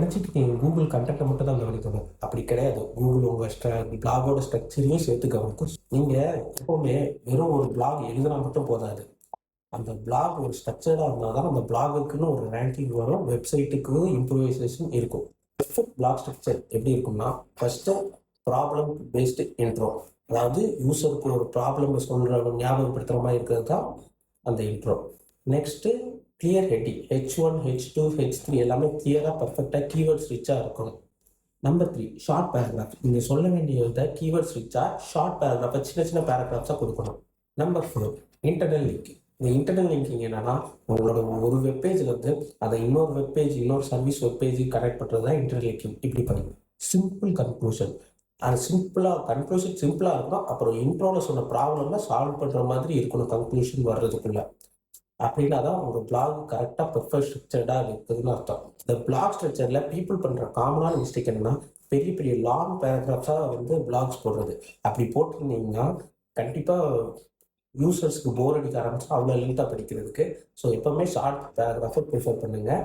நினச்சிட்டு நீங்கள் கூகுள் கண்டென்ட்டை மட்டும் தான் கவனிக்கணும். அப்படி கிடையாது. கூகுள் உங்கள் பிளாகோட ஸ்ட்ரக்சரையும் சேர்த்து கவனிக்கும். நீங்கள் எப்போவுமே வெறும் ஒரு பிளாக் எழுதுனா மட்டும் போதாது. அந்த பிளாக் ஒரு ஸ்ட்ரக்சர்டாக இருந்தால் தான் அந்த பிளாகுக்குன்னு ஒரு ரேங்கிங் வரும், வெப்சைட்டுக்கு இம்ப்ரூவைசேஷன் இருக்கும். பெர்ஃபெக்ட் பிளாக் ஸ்ட்ரக்சர் எப்படி இருக்கும்னா, ஃபஸ்ட்டு ப்ராப்ளம் பேஸ்டு இன்ட்ரோ, அதாவது யூசருக்கு ஒரு ப்ராப்ளம் சொல்கிற ஞாபகப்படுத்துகிற மாதிரி இருக்கிறது தான் அந்த intro. Next clear heading, H1 H2 H3 எல்லாமே கிளியராக பர்ஃபெக்டாக கீவேர்ட்ஸ் ரிச்சாக இருக்கணும். Number 3 short paragraph. நீங்கள் சொல்ல வேண்டியதை கீவேர்ட்ஸ் ரிச்சாக ஷார்ட் பேராகிராஃபை சின்ன சின்ன பேராகிராஃப்ஸாக கொடுக்கணும். Number 4 internal link. இந்த இன்டர்னல் லிங்கிங் என்னன்னா, உங்களோட ஒரு வெப்பேஜில் வந்து அதை இன்னொரு வெப்பேஜ், இன்னொரு சர்வீஸ் வெப்பேஜ் கனெக்ட் பண்ணுறது தான் இன்டர்னல் லிங்கிங். இப்படி பண்ணுங்க. சிம்பிள் கன்க்ளூஷன், அது கன்க்ளூஷன் சிம்பிளாக இருக்கணும். அப்புறம் இன்ட்ரோவில் சொன்ன ப்ராப்ளம்லாம் சால்வ் பண்ணுற மாதிரி இருக்கணும் கன்க்ளூஷன் வர்றதுக்குள்ள. அப்படின்னா தான் உங்கள் பிளாக் கரெக்டாக பெர்ஃபெக்ட் ஸ்ட்ரக்சர்டாக இருக்குதுன்னு அர்த்தம். இந்த பிளாக் ஸ்ட்ரக்சரில் பீப்புள் பண்ணுற காமனான மிஸ்டேக் என்னன்னா, பெரிய பெரிய லாங் பேராகிராஃப்ஸாக வந்து பிளாக்ஸ் போடுறது. அப்படி போட்டிருந்தீங்கன்னா கண்டிப்பாக யூசர்ஸ்க்கு போர் அடிக்க ஆரம்பிச்சா அவ்வளோ லென்த்தாக படிக்கிறதுக்கு. ஸோ எப்போவுமே ஷார்ட் பேராகிராஃபை ப்ரிஃபர் பண்ணுங்கள்.